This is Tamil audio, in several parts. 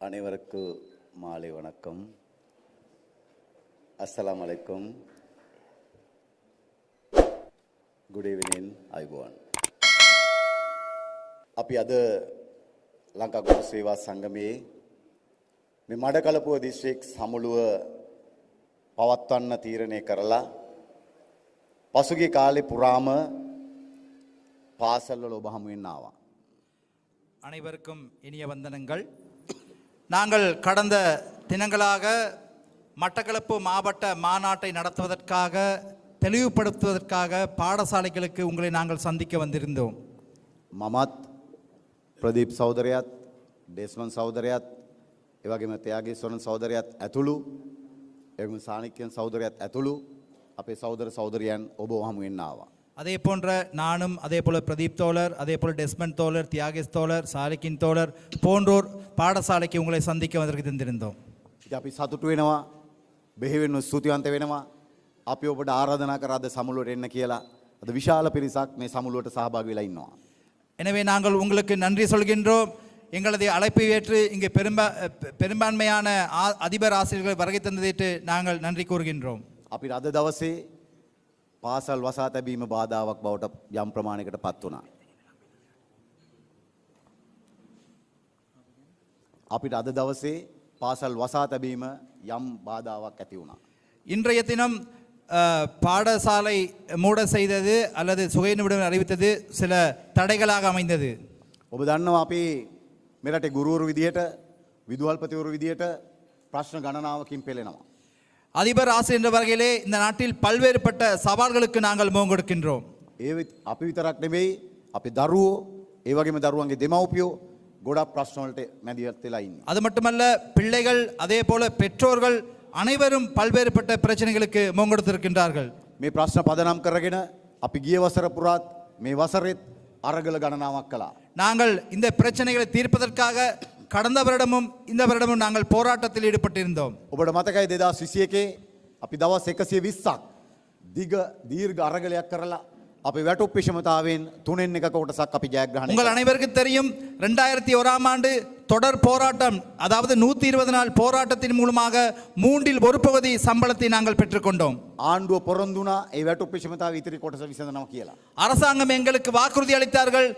அனைவருக்கும் மாலை வணக்கம். அஸ்ஸலாமு அலைக்கும். good evening අයුබෝවන්. අපි අද ලංකා ගොඩ සේවා සංගමයේ මේ මඩකලපුව දිස්ත්‍රික් සමුළුව පවත්වන්න තීරණය කරලා පසුගිය කාලේ පුරාම පාසල්වල ඔබ හමු වෙන්න ආවා. அனைவருக்கும் இனிய வந்தனங்கள். நாங்கள் கடந்த தினங்களாக மட்டக்களப்பு மாவட்ட மாநாட்டை நடத்துவதற்காக தெளிவுபடுத்துவதற்காக பாடசாலைகளுக்கு உங்களை நாங்கள் சந்திக்க வந்திருந்தோம். මමත් ප්‍රදීප් සහෝදරයාත් ඩෙස්මන් සහෝදරයාත් ඒ වගේම ත්‍යාගීස්වරන් සහෝදරයාත් ඇතුළු එවම සානික්‍යන් සහෝදරයාත් ඇතුළු අපේ සහෝදර සහෝදරියන් ඔබ හමු වෙන්න ආවා. அதே போன்ற நானும் அதே போல பிரதீப் தோழர் அதே போல டெஸ்மன் தோழர் தியாகேஷ் தோழர் சாலிக்கின் தோழர் போன்றோர் பாடசாலைக்கு உங்களை சந்திக்க வந்ததற்கு தந்திருந்தோம். ඉතින් අපි සතුටු වෙනවා බෙහෙවින්ම ස්තුතිවන්ත වෙනවා අපි ඔබට ආරාධනා කරා අද සමුළුවට එන්න කියලා. අද විශාල පිරිසක් මේ සමුළුවට සහභාගී වෙලා ඉන්නවා. எனவே நாங்கள் உங்களுக்கு நன்றி சொல்கின்றோம். எங்களது அழைப்பை ஏற்று இங்கே பெரும்பான்மையான அதிபர் ஆசிரியர்களை வருகை தந்ததற்கு நாங்கள் நன்றி கூறுகின்றோம். අපිට අද දවසේ පාසල් වසා තැබීම බාධාවක් බවට යම් ප්‍රමාණයකට පත් වුණා. අපිට අද දවසේ පාසල් වසා තැබීම යම් බාධාවක් ඇති වුණා. இன்றைய தினம் பாடசாலை மூட செய்தது அல்லது சுகைநிமிடம் அறிவித்தது சில தடைகளாக அமைந்தது. ඔබ දන්නවා අපි මෙරටේ ගුරුවරු විදියට විදුහල්පතිවරු විදියට ප්‍රශ්න ගණනාවකින් පෙළෙනවා. அதிபர் ஆசிரியர் என்ற வகையிலே இந்த நாட்டில் பல்வேறுபட்ட சவால்களுக்கு நாங்கள் முகம் கொடுக்கின்றோம். අපි විතරක් නෙවෙයි අපි දරුවෝ ඒ වගේම දරුවන්ගේ දෙමව්පියෝ ගොඩක් ප්‍රශ්න වලට මැදිහත් වෙලා ඉන්නවා. அது மட்டுமல்ல பிள்ளைகள் அதே போல பெற்றோர்கள் அனைவரும் பல்வேறுபட்ட பிரச்சனைகளுக்கு முகம் கொடுத்திருக்கின்றார்கள். මේ ප්‍රශ්න පදනම් කරගෙන අපි ගිය වසර පුරාත් මේ වසරෙත් අරගල ගණනාවක් කළා. நாங்கள் இந்த பிரச்சனைகளை தீர்ப்பதற்காக கடந்த வருடமும் இந்த வருடமும் நாங்கள் போராட்டத்தில் ஈடுபட்டிருந்தோம். ඔබට මතකයි 2021 අපි දවස් 120ක් දීර්ඝ අරගලයක් කරලා අපි වැටුප් විෂමතාවෙන් තුනෙන් එකක කොටසක් අපි ජයග්‍රහණය உங்கள் அனைவருக்கும் தெரியும் 2001ஆம் ஆண்டு தொடர் போராட்டம் அதாவது 120 நாள் போராட்டத்தின் மூலமாக மூன்றில் ஒரு பகுதி சம்பளத்தை நாங்கள் பெற்றுக்கொண்டோம். ආණ්ඩුව පොරොන්දුනා ඒ වැටුප් විෂමතාව ඉතිරි කොටස විසඳනවා කියලා. அரசாங்கம் எங்களுக்கு வாக்குறுதி அளித்தார்கள்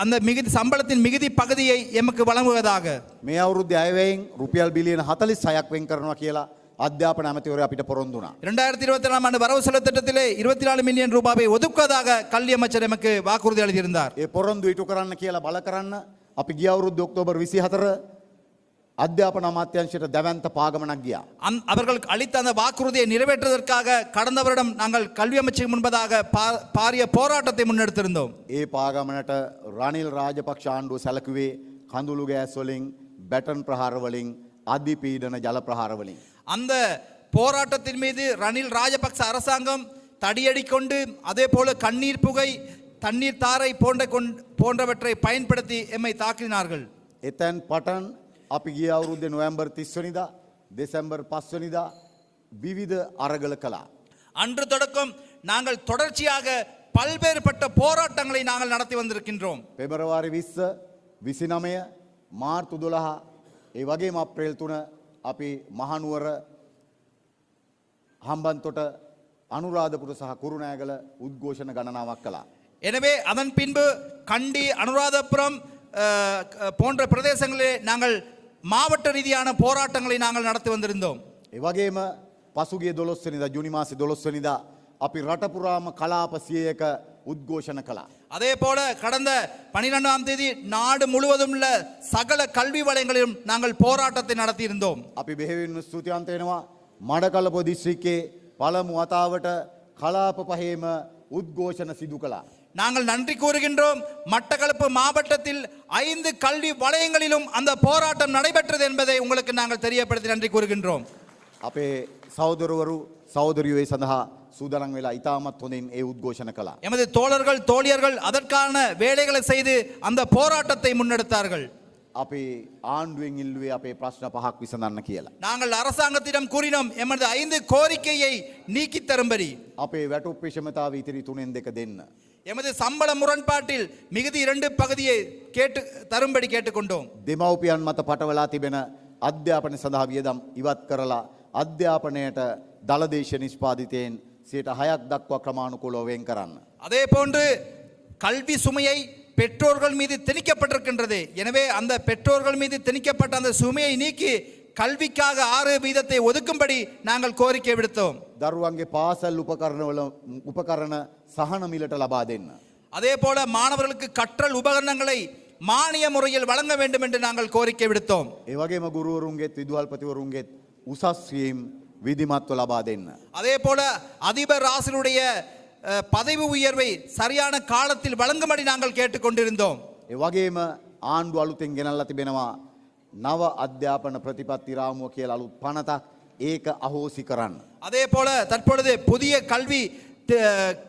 அந்த மிகுதி சம்பளத்தின் மிகுதி பகுதியை எமக்கு வழங்குவதாக. මේ අවුරුද්දේ අයවැයෙන් රුපියල් බිලියන 46ක් වෙන් කරනවා කියලා අධ්‍යාපන අමාත්‍යවරයා අපිට පොරොන්දුනා. 2024ஆம் ஆண்டு வரவு செலவு திட்டத்திலே 24 மில்லியன் ரூபாயை ஒதுக்குவதாக கல்வி அமைச்சர் எமக்கு வாக்குறுதி அளித்திருந்தார். ඒ පොරොන්දු ඉටු කරන්න කියලා බල කරන්න අපි ගිය අවුරුද්දේ ඔක්තෝබර් 24 අධ්‍යාපන අමාත්‍යාංශයට දැවැන්ත පාගමනක් ගියා. அவர்களுக்கு அளித்த அந்த வாக்குறுதியை நிறைவேற்றுவதற்காக கடந்த வருடம் நாங்கள் கல்வி அமைச்சுக்கு முன்பதாக பாரிய போராட்டத்தை முன்னெடுத்திருந்தோம். ඒ පාගමනට රනිල් රාජපක්ෂ ආණ්ඩුව සැලකුවේ කඳුළු ගෑස් වලින් බැටන් ප්‍රහාර වලින් අධිපීඩන ජල ප්‍රහාර වලින්. அந்த போராட்டத்தின் மீது ரணில் ராஜபக்ச அரசாங்கம் தடியடி கொண்டு அதே போல கண்ணீர் புகை தண்ணீர் தாரை போன்றவற்றை பயன்படுத்தி எம்மை தாக்கினார்கள். එතැන් පටන් අපි ගිය අවුරුද්දේ නොවැම්බර් 30 වෙනිදා දෙසැම්බර් 5 වෙනිදා විවිධ අරගල කළා. அன்று தொடக்கம் நாங்கள் தொடர்ச்சியாக பல்வேறுபட்ட போராட்டங்களை நாங்கள் நடத்தி வந்திருக்கின்றோம். පෙබරවාරි 20 29 මාර්තු 12 ඒ වගේම අප්‍රේල් 3 අපි මහනුවර හම්බන්තොට අනුරාධපුර සහ කුරුණෑගල උද්ඝෝෂණ ගණනාවක් කළා. எனவே அதன் பின்பு கண்டி அனுராதபுரம் போன்ற பிரதேசங்களிலே நாங்கள் மாவட்ட ரீதியான போராட்டங்களை நாங்கள் நடத்தி வந்திருந்தோம். ඒ වගේම පසුගිය 12 වෙනිදා ජූනි මාසේ 12 වෙනිදා අපි රට පුරාම කලාප 100ක උද්ඝෝෂණ කළා. அதே போல கடந்த 12ஆம் தேதி நாடு முழுவதும் உள்ள சகல கல்வி வலயங்களிலும் நாங்கள் போராட்டத்தை நடத்தி இருந்தோம். අපි බෙහෙවින්ම ස්තුතිවන්ත වෙනවා මඩකලපුව දිස්ත්‍රික්කයේ පළමු වතාවට කලාප පහේම උද්ඝෝෂණ සිදු කළා. நாங்கள் நன்றி கூறுகின்றோம். மட்டக்களப்பு மாவட்டத்தில் 5 கல்வி வலயங்களிலும் அந்த போராட்டம் நடைபெற்றது என்பதை உங்களுக்கு நாங்கள் தெரியப்படுத்தி நன்றி கூறுகின்றோம். අපේ සහෝදරවරු සහෝදරියෝ ඒ සඳහා සූදානම් වෙලා ඉතාමත් හොඳින් ඒ උද්ඝෝෂණ කළා. எமது தோழர்கள் தோழியர்கள் அதற்கான வேலைகளை செய்து அந்த போராட்டத்தை முன்னெடுத்தார்கள். අපි ආණ්ඩුවෙන් ඉල්ලුවේ අපේ ප්‍රශ්න 5ක් විසඳන්න කියලා. நாங்கள் அரசாங்கத்திடம் கூறினோம் எமது 5 கோரிக்கையை நீக்கி தரும்படி. අපේ වැටුප් විෂමතාව ඉතිරි 3න් 2 දෙන්න. எமது சம்பள முரண்பாட்டில் மிகுதி 2 பகுதியை கேட்டு தரும்படி கேட்டுக்கொண்டோம். දෙමව්පියන් මත පටවලා තිබෙන අධ්‍යාපනය සඳහා වියදම් ඉවත් කරලා අධ්‍යාපනයට දළදේශ නිෂ්පාදිතයෙන් 6% දක්වා ක්‍රමානුකූලව වෙන් කරන්න. அதே போன்று கல்வி சுமையை பெற்றோர்கள் மீது திணிக்கப்பட்டிருக்கின்றது. எனவே அந்த பெற்றோர்கள் மீது திணிக்கப்பட்ட அந்த சுமையை நீக்கி கல்விக்காக 6% ஒதுக்கும்படி நாங்கள் கோரிக்கை விடுத்தோம். දරුවන්ගේ පාසල් උපකරණ සහන මිලට ලබා දෙන්න. அதே போல மாணவர்களுக்கு கற்றல் உபகரணங்களை மானிய முறையில் வழங்க வேண்டும் என்று நாங்கள் கோரிக்கை விடுத்தோம். ඒ වගේම ගුරුවරුන්ගේත් විදුහල්පතිවරුන්ගේත් උසස් වීම් විධිමත්ව ලබා දෙන්න. அதே போல அதிபர் ஆசிரியருடைய பதவி உயர்வை சரியான காலத்தில் வழங்கும்படி நாங்கள் கேட்டுக்கொண்டிருந்தோம். ඒ වගේම ආණ්ඩුව අලුතෙන් ගෙනල්ලා තිබෙනවා නව අධ්‍යාපන ප්‍රතිපත්ති රාමුව කියලා අලුත් පනතක් ඒක අහෝසි කරන්න. அதே போல தற்பொழுது புதிய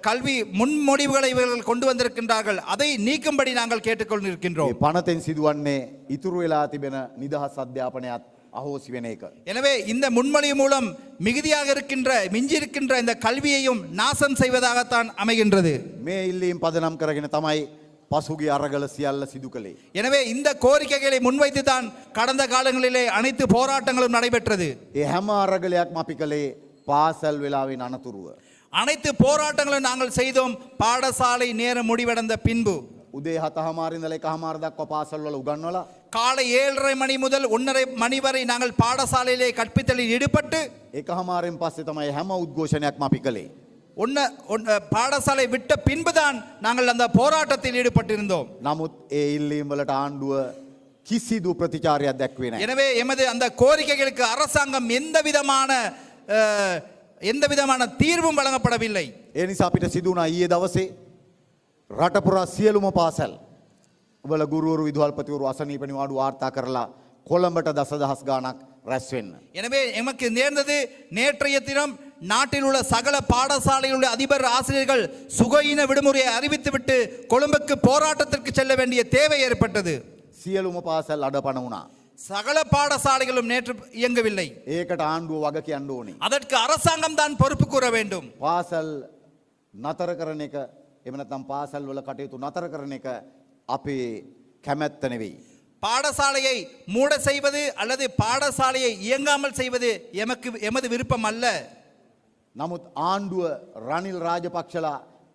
கல்வி முன்மொழிவுகளை இவர்கள் கொண்டு வந்திருக்கின்றார்கள். அதை நீக்கும்படி நாங்கள் கேட்டுக்கொண்டிருக்கின்றோம். මේ පනතෙන් සිදුවන්නේ ඉතුරු වෙලා තිබෙන නිදහස් අධ්‍යාපනයත් අහෝසි වෙන එක. எனவே இந்த முன்மொழிவு மூலம் மிகுதியாக இருக்கின்ற மிஞ்சிருக்கின்ற இந்த கல்வியையும் நாசம் செய்வதாகத்தான் அமைகின்றது. මේ ඉල්ලීම් පදනම් කරගෙන තමයි පසුගිය අරගල සියල්ල සිදු කළේ. எனவே இந்த கோரிக்கைகளை முன்வைத்து தான் கடந்த காலங்களிலே அனைத்து போராட்டங்களும் நடைபெற்றது. ඒ හැම අරගලයක්ම අපි කළේ පාසල් වෙලාවෙන් අනතුරුව. அனைத்து போராட்டங்களும் நாங்கள் செய்தோம் பாடசாலை நேரம் முடிவடைந்த பின்பு. උදේ 7:00 ඉඳලා 1:00 දක්වා පාසල් වල උගන්වලා காலை 7:30 மணி முதல் 1:30 மணி வரை நாங்கள் பாடசாலையிலே கற்பித்தலில் ஈடுபட்டு 1:00න් පස්සේ තමයි හැම උද්ඝෝෂණයක්ම අපි කළේ. பாடசாலை விட்ட பின்புதான் நாங்கள் அந்த போராட்டத்தில் ஈடுபட்டிருந்தோம். නමුත් ඒ ඉල්ලීම් වලට ආණ්ඩුව කිසිදු ප්‍රතිචාරයක් දැක්වේ නැහැ. எனவே எமது அந்த கோரிக்கைகளுக்கு அரசாங்கம் எந்த விதமான தீர்வும் வழங்கப்படவில்லை. ඒ නිසා අපිට සිදු වුණා ඊයේ දවසේ රට පුරා සියලුම පාසල් වල ගුරුවරු විදුහල්පතිවරු අසනීප නිවාඩු වාර්තා කරලා කොළඹට දසදහස් ගාණක් රැස් වෙන්න. எனவே எமக்கு நேர்ந்தது நேற்றைய தினம் நாட்டில் உள்ள சகல பாடசாலையில் உள்ள அதிபர் ஆசிரியர்கள் சுகயின விடுமுறையை அறிவித்துவிட்டு கொழும்புக்கு போராட்டத்திற்கு செல்ல வேண்டிய தேவை ஏற்பட்டது. සියලුම පාසල් අඩපණ වුණා. சகல பாடசாலைகளும் நேற்று இயங்கவில்லை. ඒකට ආණ්ඩුව වග කියන්න ඕනේ. அதற்கு அரசாங்கம் தான் பொறுப்பு கூற வேண்டும். පාසල් නතර කරන එක එහෙම නැත්නම් පාසල් වල කටයුතු නතර කරන එක අපේ කැමැත්ත නෙවෙයි. பாடசாலையை மூட செய்வது அல்லது பாடசாலையை இயங்காமல் செய்வது எமது விருப்பம் அல்ல. නමුත් ආණ්ඩුව රනිල් රාජපක්ෂලා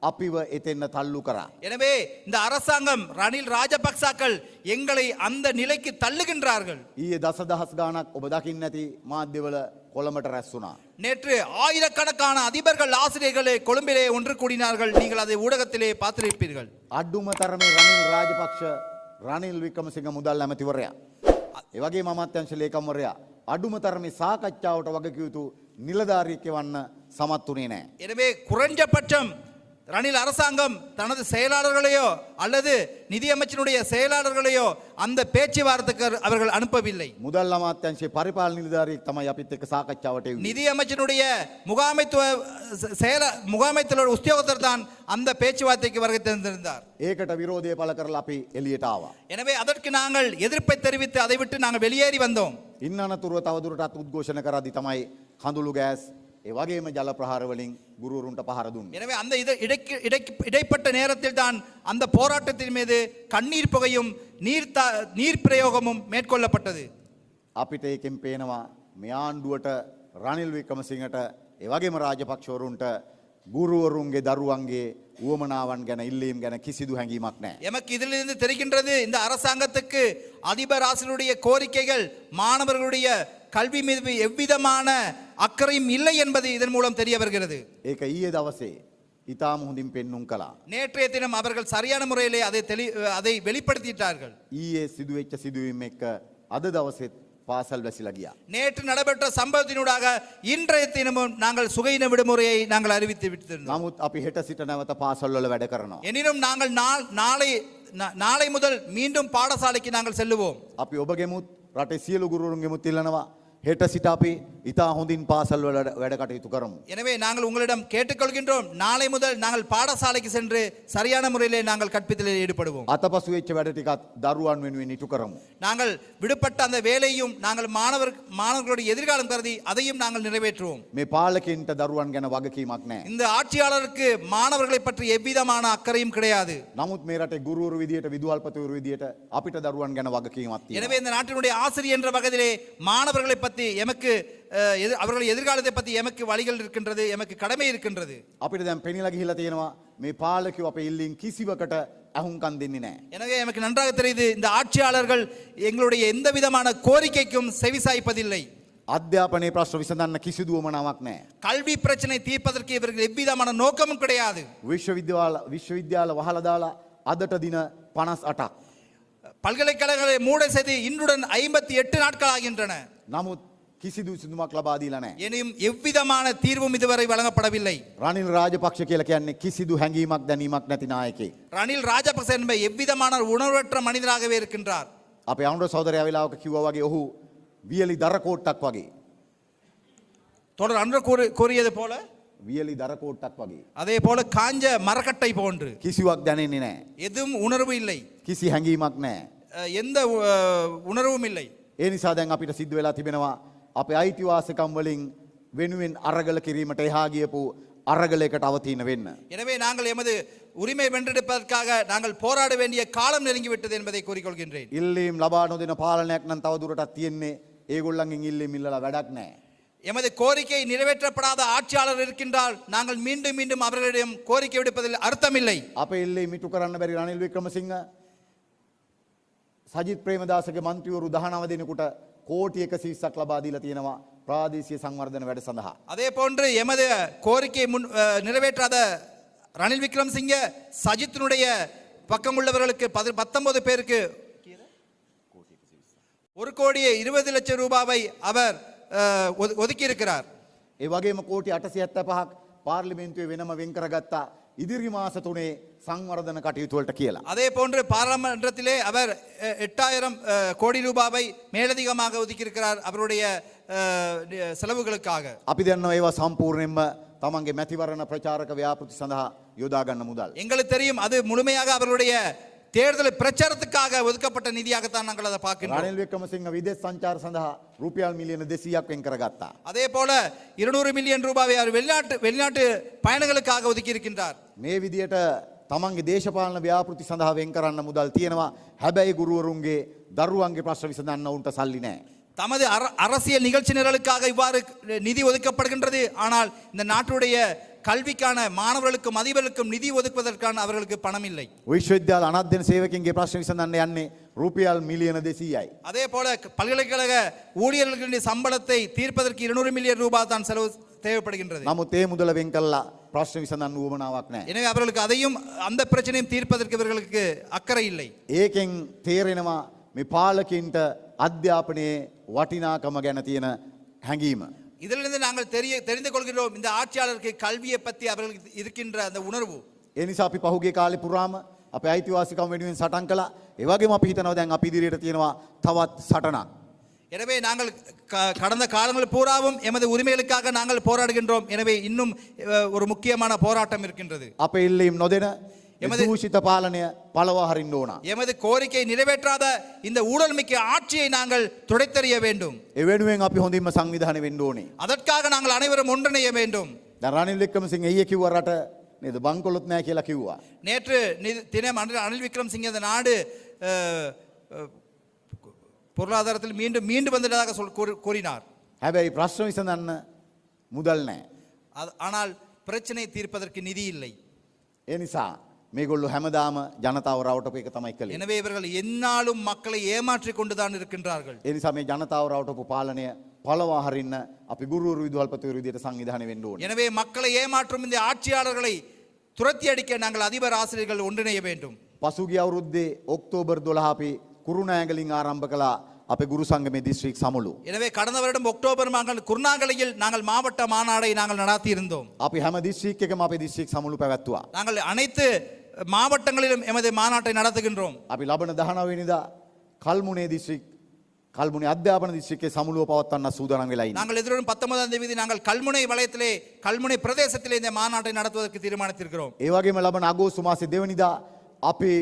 අපිව එතෙන්න තල්ලු කරා. எனவே இந்த அரசாங்கம் ரணில் ராஜபக்சாக்கள் எங்களை அந்த நிலைக்கு தள்ளுகின்றார்கள். ඊයේ දසදහස් ගාණක් ඔබ දකින්න ඇති මාධ්‍යවල කොළඹට රැස් වුණා. நேற்று ஆயிரக்கணக்கான அதிபர்கள் ஆசிரியர்களே கொழும்பிலே ஒன்று கூடினார்கள். நீங்கள் அதை ஊடகத்திலே பார்த்திருப்பீர்கள். අඩුම තරමේ රනිල් රාජපක්ෂ රනිල් වික්‍රමසිංහ මුදල් ඇමතිවරයා ඒ වගේම අමාත්‍යාංශ ලේකම්වරයා අඩුම තරමේ සාකච්ඡාවට වගකිය යුතු නිලධාරියෙක් වන්න සමත් වුණේ නැහැ. எனவே குறைஞ்சபட்சம் ரணில் அரசாங்கம் தனது செயலாளர்களையோ அல்லது நிதியமைச்சனுடைய செயலாளர்களையோ அந்த பேச்சுவார்த்தைக்கு அவர்கள் அனுப்பவில்லை. මුදල් අමාත්‍යාංශයේ පරිපාලන නිලධාරියෙක් තමයි අපිත් එක්ක සාකච්ඡාවට එන්නේ. நிதியமைச்சனுடைய முகாமைத்துவ உத்தியோகத்தர் தான் அந்த பேச்சுவார்த்தைக்கு வருகை தந்திருந்தார். ඒකට විරෝධය පළ කරලා අපි එළියට ආවා. எனவே அதற்கு நாங்கள் எதிர்ப்பை தெரிவித்து அதை விட்டு நாங்கள் வெளியேறி வந்தோம். ඉන්න අනතුරුව තවදුරටත් උද්ඝෝෂණ කරද්දී තමයි කඳුළු ගෑස් ඒ වගේම ජල ප්‍රහාර වලින් ගුරුවරුන්ට පහර දුන්නේ. எனவே அந்த இடைப்பட்ட நேரத்தில் தான் அந்த போராட்டத்தின் மீது கண்ணீர் புகையும் நீர் பிரயோகமும் மேற்கொள்ளப்பட்டது. අපිට ඒකෙන් පේනවා මේ ආණ්ඩුවට රනිල් වික්‍රමසිංහට ඒ වගේම රාජපක්ෂවරුන්ට ගුරුවරුන්ගේ දරුවන්ගේ උවමනාවන් ගැන ඉල්ලීම් ගැන කිසිදු හැඟීමක් නැහැ. எமக்கு இதிலிருந்து தெரிகின்றது இந்த அரசாங்கத்துக்கு அதிபர் ஆசிரியருடைய கோரிக்கைகள் மாணவர்களுடைய கல்வி மீது எவ்விதமான அக்கறையும் இல்லை என்பது இதன் மூலம் தெரிய வருகிறது. ඒක ඊයේ දවසේ ඉතාම හොඳින් පෙන්눔 කළා. நேற்றைய தினம் அவர்கள் சரியான முறையிலே அதை வெளிப்படுத்திட்டார்கள். ඊයේ සිදුවෙච්ච සිදුවීම් එක්ක අද දවසෙත් පාසල් වැසිලා ගියා. நேற்று நடைபெற்ற சம்பவத்தினூடாக இன்றைய தினமும் நாங்கள் சுகையின விடுமுறையை நாங்கள் அறிவித்து விட்டிருந்தோம். නමුත් අපි හෙට සිට නැවත පාසල් වල වැඩ කරනවා. எனினும் நாங்கள் நாளை முதல் மீண்டும் பாடசாலைக்கு நாங்கள் செல்லுவோம். අපි ඔබගෙමුත් රටේ සියලු ගුරුවරුන්ගෙමුත් ඉල්ලනවා හෙට සිට අපි ඉතා හොඳින් පාසල් වල වැඩ කටයුතු කරමු. எனவே நாங்கள் உங்களிடம் கேட்டுக்கொள்கின்றோம், நாளை முதல் நாங்கள் பாடசாலைக்கு சென்று சரியான முறையிலே நாங்கள் கற்பித்தலில் ஈடுபடுவோம். අතපසු වෙච්ච වැඩ ටිකත් දරුවන් වෙනුවෙන් ඉටු කරමු. நாங்கள் விடுபட்ட அந்த வேலையும் நாங்கள் மாணவர்களுடைய எதிர்காலம் கருதி அதையும் நாங்கள் நிறைவேற்றுவோம். මේ පාලකින්ට දරුවන් ගැන වගකීමක් නැහැ. இந்த ஆட்சியாளருக்கு மாணவர்களை பற்றி எவ்விதமான அக்கறையும் கிடையாது. නමුත් මේ රටේ ගුරුවරු විදියට විදුහල්පතිවරු විදියට අපිට දරුවන් ගැන වගකීමක් තියෙනවා. எனவே இந்த நாட்டினுடைய ஆசிரியர் என்ற வகையிலே மாணவர்களை பற்றி எமக்கு அவர்கள் எதிர்காலத்தை பற்றி எமக்கு வழிகள் இருக்கின்றது, எமக்கு கடமை இருக்கின்றது. අපිට දැන් පෙනිලා ගිහිලා තියෙනවා මේ පාලකයෝ අපේ ඉල්ලීම් කිසිවකට අහුම්කම් දෙන්නේ නැහැ. எனவே எனக்கு நன்றாக தெரியுது, இந்த ஆட்சியாளர்கள் எங்களுடைய எந்த விதமான கோரிக்கைக்கும் செவிசாய்ப்பதில்லை. අධ්‍යාපනයේ ප්‍රශ්න විසඳන්න කිසිදු උවමනාවක් නැහැ. கல்வி பிரச்சனை தீர்ப்பதற்கு இவர்கள் எவ்விதமான நோக்கமும் கிடையாது. විශ්වවිද්‍යාල වහලා දාලා අදට දින 58ක්. பல்கலைக்கழகங்களை மூட செய்து இன்றுடன் 58 நாட்கள் ஆகின்றன. නමුත් කිසිදු විසඳුමක් ලබා දීලා නැහැ. எனினும் எவ்விதமான தீர்வும் இதுவரை வழங்கப்படவில்லை. රනිල් රාජපක්ෂ කියලා කියන්නේ කිසිදු හැඟීමක් දැනීමක් නැති නායකයෙක්. ரணில் ராஜபக்ச என்ப எவ்விதமான உணர்வற்ற மனிதராகவே இருக்கின்றார். අපේ අනුර සහෝදරයා වෙලාවක කිව්වා වගේ ඔහු වියලි දර කෝට්ටක් වගේ. தொடர் அன்று கூறியது போல වියලි දර කෝට්ටක් වගේ. அதே போல காஞ்ச மரக்கட்டை போன்று කිසිවක් දැනෙන්නේ නැහැ. எதுவும் உணர்வு இல்லை, කිසි හැඟීමක් නැහැ. எந்த உணர்வும் இல்லை. ඒ නිසා දැන් අපිට සිද්ධ වෙලා තිබෙනවා අපේ අයිතිවාසිකම් වලින් වෙනුවෙන් අරගල කිරීමට එහා ගියපු අරගලයකට අවතීන වෙන්න. எனவே நாங்கள் எமது உரிமை வென்றெடுப்பதற்காக நாங்கள் போராட வேண்டிய காலம் நெருங்கிவிட்டது என்பதை கூறிக்கொள்கின்றேன். ඉල්ලීම් ලබා නොදෙන පාලනයක් නම් තව දුරටත් තියෙන්නේ. ඒගොල්ලන්ගෙන් ඉල්ලීම් ඉල්ලලා වැඩක් නැහැ. எமது கோரிக்கை நிறைவேற்றப்படாத ஆட்சியாளர் இருக்கின்றால் நாங்கள் மீண்டும் மீண்டும் அவர்களிடம் கோரிக்கை விடுப்பதில் அர்த்தமில்லை. අපේ ඉල්ලීම් ඉටු කරන්න බැරි රනිල් වික්‍රමසිංහ සජිත් ප්‍රේමදාසගේ මන්ත්‍රීවරු 19 දෙනෙකුට කෝටි 120ක් ලබා දීලා තියෙනවා ප්‍රාදේශීය සංවර්ධන වැඩ සඳහා. அதே போன்று எமது கோரிக்கை நிறைவேற்றாத ரணில் விக்ரமசிங்க சஜித்தினுடைய பக்கம் உள்ளவர்களுக்கு 19 பேருக்கு 1,20,00,000 ரூபாவை அவர் ஒதுக்கி இருக்கிறார். ඒ වගේම කෝටි 875ක් පාර්ලිමේන්තුවේ වෙනම වෙන් කරගත්තා ඉදිරි මාස 3 සංවර්ධන කටයුතු වලට කියලා. அதே போன்று பாராளுமன்றத்திலே அவர் 8000 கோடி ரூபாவை மேலதிகமாக ஒதுக்கி இருக்கிறார் அவருடைய செலவுகளுக்காக. අපි දන්නවා ඒවා සම්පූර්ණයෙන්ම තමන්ගේ මැතිවරණ ප්‍රචාරක ව්‍යාපෘති සඳහා යොදා ගන්න මුදල්. எங்களுக்கு தெரியும் அது முழுமையாக அவருடைய தேர்தல் பிரச்சாரத்துக்காக ஒதுக்கப்பட்ட நிதியாகத்தான் நாங்கள் அதை பார்க்கின்றோம். රනිල් වික්‍රමසිංහ විදේශ සංචාර සඳහා රුපියල් මිලියන 200ක් වෙන් කරගත්තා. அதே போல 200 மில்லியன் ரூபாவை அவர் வெளிநாட்டு பயணங்களுக்காக ஒதுக்கி இருக்கின்றார். මේ විදියට තමන්ගේ දේශපාලන ව්‍යාපෘති සඳහා වෙන් කරන්න මුදල් තියෙනවා. හැබැයි ගුරුවරුන්ගේ දරුවන්ගේ ප්‍රශ්න විසඳන්න උන්ට සල්ලි නැහැ. தமது அரசியல் நிகழ்ச்சி நிரலுக்காக இவ்வாறு நிதி ஒதுக்கப்படுகின்றது. ஆனால் இந்த நாட்டுடைய கல்விக்கான மாணவர்களுக்கும் அதிபர்களுக்கும் நிதி ஒதுக்குவதற்கான அவர்களுக்கு பணம் இல்லை. විශ්වවිද්‍යාල අනධ්‍යයන සේවකින්ගේ ප්‍රශ්න විසඳන්න යන්නේ රුපියල් මිලියන 200යි. அதே போல பல்கலைக்கழக ஊழியர்களுடைய சம்பளத்தை தீர்ப்பதற்கு 200 மில்லியன் ரூபாய் தான் செலவு தேவைப்படுகின்றது. නමුත් ඒ මුදල වෙන් කරලා ප්‍රශ්න විසඳන්න උවමනාවක් නැහැ. எனவே அவர்களுக்கு அதையும் அந்த பிரச்சனையும் தீர்ப்பதற்கு இவர்களுக்கு அக்கறை இல்லை. ඒකෙන් තේරෙනවා මේ පාලකින්ට අධ්‍යාපනයේ වටිනාකම ගැන තියෙන හැඟීම. இதிலிருந்து நாங்கள் தெரிந்து கொள்கிறோம் இந்த ஆட்சியாளருக்கு கல்வியை பற்றி அவர்களுக்கு இருக்கின்ற அந்த உணர்வு. ඒ නිසා අපි පහුගිය කාලේ පුරාම අපේ අයිතිවාසිකම් වෙනුවෙන් සටන් කළා. ඒ වගේම අපි හිතනවා දැන් අපි ඉදිරියට තියෙනවා තවත් සටනක්. எனவே நாங்கள் கடந்த காலங்கள் பூராவும் எமது உரிமைகளுக்காக நாங்கள் போராடுகின்றோம். எனவே இன்னும் ஒரு முக்கியமான போராட்டம் இருக்கின்றது. අපේ ඉල්ලීම් නොදෙන දූෂිත පාලනය පළවා හරින්න ඕන. எமது கோரிக்கை நிறைவேற்றாத இந்த ஊழல்மிக்க ஆட்சியை நாங்கள் துடைத்தெறிய வேண்டும். ඒ වෙනුවෙන් අපි හොඳින්ම සංවිධානය වෙන්න ඕනේ. அதற்காக நாங்கள் அனைவரும் ஒன்றிணைய வேண்டும். දැන් රනිල් වික්‍රමසිංහ ඊයේ කිව්වා රට නේද බංකොලොත් නැහැ කියලා කිව්වා. நேற்று தினம் அனில் விக்ரமசிங்க இந்த நாடு பொருளாதாரத்தில் மீண்டு வந்ததாக கூறினார். හැබැයි ප්‍රශ්න විසඳන්න මුදල් නැහැ. ஆனால் பிரச்சனை தீர்ப்பதற்கு நிதி இல்லை. ඒ නිසා මේගොල්ලෝ හැමදාම ජනතාව රවටපු එක තමයි කළේ. எனவே இவர்கள் எந்நாளும் மக்களை ஏமாற்றிக் கொண்டுதான் இருக்கின்றார்கள். ඒ නිසා මේ ජනතාව රවටපු පාලනය පළවා හරින්න අපි ගුරුවරු විදුහල්පතිවරු විදියට සංවිධානය වෙන්න ඕනේ. எனவே மக்களை ஏமாற்றும் இந்த ஆட்சியாளர்களை துரத்தி அடிக்க நாங்கள் அதிபர் ஆசிரியர்கள் ஒன்றிணைய வேண்டும். පසුගිය අවුරුද්දේ ඔක්තෝබර් 12 අපි කුරුණෑගලින් ආරම්භ කළා අපේ ගුරු සංගමේ දිස්ත්‍රික් සමුළු. எனவே கடந்த வருடம் அக்டோபர் மாதம் குருநாகலையில் நாங்கள் மாவட்ட மாநாடை நாங்கள் நடத்தி இருந்தோம். අපි හැම දිස්ත්‍රික් එකකම අපේ දිස්ත්‍රික් සමුළු පැවැත්තුවා. நாங்கள் அனைத்து மாவட்டங்களிலும் எமது மாநாட்டை நடத்துகின்றோம். අපි ලබන 19 වෙනිදා කල්මුනේ දිස්ත්‍රික් කල්මුණේ අධ්‍යාපන දිස්ත්‍රික්කයේ සමුළුව පවත්වන්න සූදානම් වෙලා ඉන්නේ. நாங்கள் எதிர்வரும் 19ஆம் தேதி நாங்கள் கல்முனை வலயத்திலே கல்முனை பிரதேசத்திலே இந்த மாநாட்டை நடத்துவதற்கு தீர்மானித்திருக்கிறோம். ඒ වගේම ලබන අගෝස්තු මාසේ 2 වෙනිදා අපේ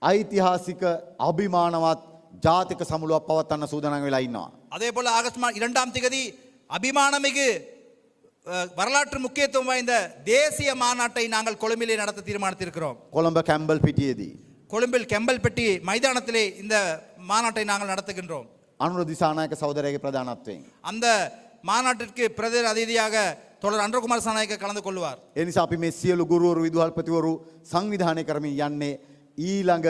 ඓතිහාසික අභිමානවත් ජාතික සමුළුවක් පවත්වන්න සූදානම් වෙලා ඉන්නවා. அதே போல ஆகஸ்ட் 2ஆம் தேதி அபிமானமிகு வரலாற்று முக்கியத்துவம் வாய்ந்த தேசிய மாநாட்டை நாங்கள் கொழும்பிலே நடத்த தீர்மானித்திருக்கிறோம். කොළඹ කැම්බල් පිටියේදී கொழும்பில் கெம்பல்பட்டி மைதானத்திலே இந்த மாநாட்டை நாங்கள் நடத்துகின்றோம். අනුර දිසානායක සහෝදරයාගේ ප්‍රධානත්වයෙන්. அந்த மாநாட்டிற்கு பிரதேச அதிதியாக தொடர் அன்றகுமார் சாநாயக்க கலந்து கொள்வார். ඒ නිසා අපි මේ සියලු ගුරුවරු විදුහල්පතිවරු සංවිධානය කරමින් යන්නේ ඊළඟ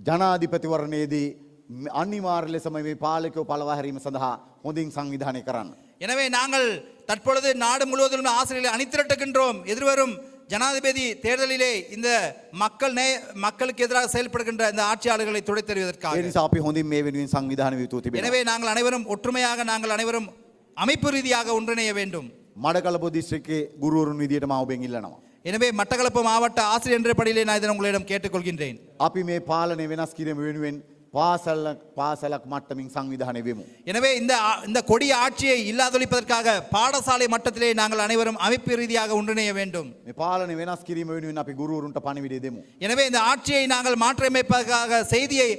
ජනාධිපතිවරණයේදී අනිවාර්ය ලෙසම මේ පාලකයෝ පළවා හැරීම සඳහා හොඳින් සංවිධානය කරන්න. எனவே நாங்கள் தற்பொழுது நாடு முழுவதிலும் ஆசிரியர்களை அணிதிரட்டுகின்றோம். எதிர்வரும் ஜனாதிபதி தேர்தலிலே இந்த மக்களுக்கு எதிராக செயல்படுகின்ற இந்த ஆட்சியாளர்களை துடை ඒ தெரிவதற்காக. නිසා අපි හොඳින් මේ වෙනුවෙන් සංවිධානය විය යුතු තිබෙනවා. எனவே நாங்கள் அனைவரும் ஒற்றுமையாக நாங்கள் அனைவரும் அமைப்பு ரீதியாக ஒன்றிணைய வேண்டும். මඩකලපුව දිස්ත්‍රික්කයේ ගුරුවරුන් විදියට මම ඔබෙන් ඉල්ලනවා. எனவே மட்டக்களப்பு மாவட்ட ஆசிரியர் என்ற படியிலே நான் இதை உங்களிடம் கேட்டுக்கொள்கின்றேன். අපි මේ පාලනය වෙනස් කිරීම වෙනුවෙන් පාසලක් මට්ටමින් සංවිධානය වෙමු. எனவே இந்த கொடிய ஆட்சியை இல்லாதொழிப்பதற்காக பாடசாலை மட்டத்திலே நாங்கள் அனைவரும் அமைப்பு ரீதியாக ஒன்றிணைய வேண்டும். මේ පාලනය වෙනස් කිරීම වෙනුවෙන් අපි ගුරුවරුන්ට පණිවිඩය දෙමු. எனவே இந்த ஆட்சியை நாங்கள் மாற்றியமைப்பதற்காக செய்தியை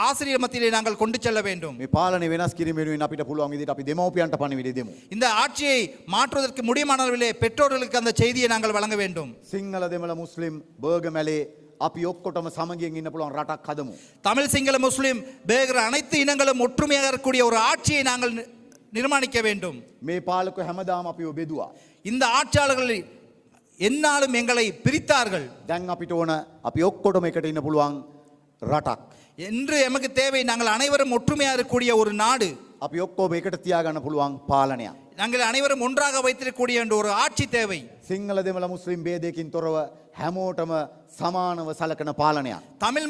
ஆசிரியர் மத்தியிலே நாங்கள் கொண்டு செல்ல வேண்டும். මේ පාලනය වෙනස් කිරීම වෙනුවෙන් අපිට පුළුවන් විදිහට අපි දෙමව්පියන්ට පණිවිඩය දෙමු. இந்த ஆட்சியை மாற்றுவதற்கு முடியுமானவர்களே பெற்றோர்களுக்கு அந்த செய்தியை நாங்கள் வழங்க வேண்டும். සිංහල දෙමළ මුස්ලිම් බර්ගමැලේ අපි ඔක්කොටම සමගියෙන් ඉන්න පුළුවන් රටක් හදමු. தமிழ் சிங்கள முஸ்லிம் பேகிற அனைத்து இனங்களும் ஒற்றுமையாக இருக்கக்கூடிய ஒரு ஆட்சியை நாங்கள் நிர்மாணிக்க வேண்டும். මේ පාලක හැමදාම අපිව බෙදුවා. இந்த ஆட்சியாளர்கள் எந்நாளும் எங்களை பிரித்தார்கள். දැන් අපිට ඕන අපි ඔක්කොටම එකට ඉන්න පුළුවන් රටක්. என்று எமக்கு தேவை நாங்கள் அனைவரும் ஒற்றுமையாக இருக்கக்கூடிய ஒரு நாடு. අපි ඔක්කොම එකට තියාගන්න පුළුවන් පාලනයක්. நாங்கள் அனைவரும் ஒன்றாக வைத்திருக்கக்கூடிய ஒரு ஆட்சி தேவை. සිංහල දෙමළ මුස්ලිම් ભેදයකින් තොරව හැමෝටම සමානව සලකන පාලනයක්. தமிழ்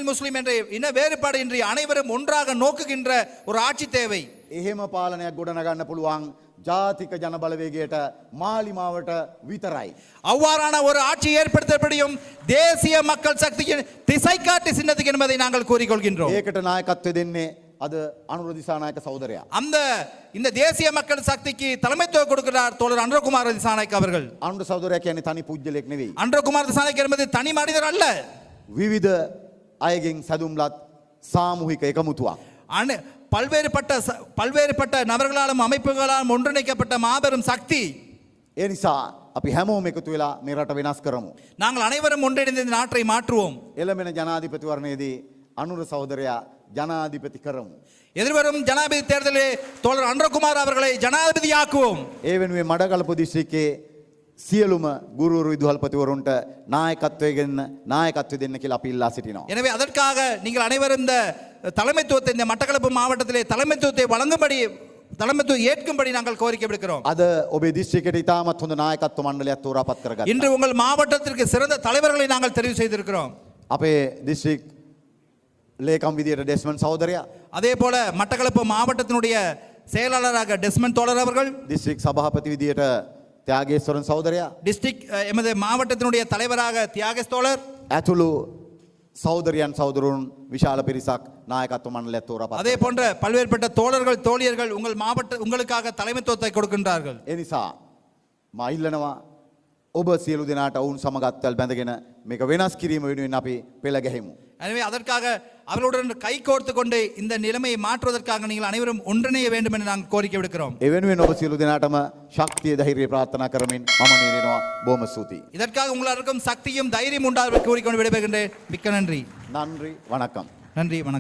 முஸ்லிம் என்ற இன வேறுபாடு இன்றி அனைவரும் ஒன்றாக நோக்குகின்ற ஒரு ஆட்சி தேவை. එහෙම පාලනයක් ගොඩනගන්න පුළුවන් ජාතික ජන බලවේගයට මාලිමාවට විතරයි. அவ்வாறான ஒரு ஆட்சி ஏற்படுத்தப்படியும் தேசிய மக்கள் சக்தியின் திசைகாட்டி சின்னத்துக்கு என்பதை நாங்கள் கூறிக்கொள்கின்றோம். ඒකට නායකත්වය දෙන්නේ අද අනුර දිසානායක සහෝදරයා. இந்த தேசிய மக்கள் சக்திக்கு தலைமைத்துவம் கொடுக்கிறார் தோழர் அன்றகுமார் திசாநாயக் அவர்கள். අනුර සහෝදරයා කියන්නේ තනි පුජ්‍යලෙක් නෙවෙයි. அன்றகுமார் திசாநாயக் என்பது தனி மனிதர் அல்ல. විවිධ අයගෙන් සැදුම්ලත් සාමූහික එකමුතුවක්. பல்வேறுபட்ட நபர்களாலும் அமைப்புகளாலும் ஒன்றிணைக்கப்பட்ட மாபெரும் சக்தி. ඒ නිසා අපි හැමෝම එකතු වෙලා මේ රට වෙනස් කරමු. நாங்கள் அனைவரும் ஒன்றிணைந்து இந்த நாட்டை மாற்றுவோம். එළමෙන ජනාධිපතිවරණයේදී අනුර සහෝදරයා ජනාධිපති කරමු. எதிர்வரும் ஜனாதிபதி தேர்தலிலே தோழர் அன்றகுமார் அவர்களை ஜனாதிபதியாக்குவோம். ඒ වෙනුවෙන් මඩකලපුව දිස්ත්‍රික්කයේ සියලුම ගුරුවරු විදුහල්පතිවරුන්ට නායකත්වය දෙන්න කියලා අපි ඉල්ලා සිටිනවා. எனவே அதற்காக நீங்கள் அனைவரும் இந்த தலைமைத்துவத்தை இந்த மட்டக்களப்பு மாவட்டத்திலே தலைமைத்துவத்தை வழங்கும்படி தலைமைத்துவம் ஏற்கும்படி நாங்கள் கோரிக்கை விடுக்கிறோம். අද ඔබේ දිස්ත්‍රික්කයට ඉතාමත් හොඳ නායකත්ව මණ්ඩලයක් තෝරාපත් කරගත්තා. இன்று உங்கள் மாவட்டத்திற்கு சிறந்த தலைவர்களை நாங்கள் தெரிவு செய்திருக்கிறோம். අපේ දිස්ත්‍රික් ලේකම් විදියට ඩෙස්මන් සහෝදරයා, அதே போல மட்டக்களப்பு மாவட்டத்தினுடைய செயலாளராக டெஸ்மன் தோழர் அவர்கள், දිස්ත්‍රික් සභාපති විදියට ත්‍යාගේස්වරන් සහෝදරයා, டிஸ்ட்ரிக்ட் எமது மாவட்டத்தினுடைய தலைவராக தியாகேஷ் தோழர், ඇතුළු සහෝදරයන් සහෝදරුන් විශාල පිරිසක් නායකත්ව මණ්ඩලයක් තෝරාපත්. அதே போன்ற பல்வேறுபட்ட தோழர்கள் தோழியர்கள் உங்களுக்காக தலைமைத்துவத்தை கொடுக்கின்றார்கள். ඒ නිසා මා ඉල්ලනවා ඔබ සියලු දෙනාට ඔවුන් සමග අත්වැල් බැඳගෙන මේක වෙනස් කිරීම වෙනුවෙන් අපි පෙළ ගැහෙමු. எனவே அதற்காக அவர்களுடன் கை கோர்த்து கொண்டு இந்த நிலைமையை மாற்றுவதற்காக நீங்கள் அனைவரும் ஒன்றிணைய வேண்டும் என்று நாங்கள் கோரிக்கை விடுக்கிறோம். ඒ වෙනුවෙන් ඔබ සියලු දෙනාටම ශක්තිය ධෛර්යය ප්‍රාර්ථනා කරමින් මම නිරනවා. බොහොම ස්තුතියි. இதற்காக உங்களுக்கும் சக்தியும் தைரியம் உண்டாக கூறிக்கொண்டு விடைபெறுகின்றேன். மிக்க நன்றி. නන්රි වණකම්. நன்றி, வணக்கம்.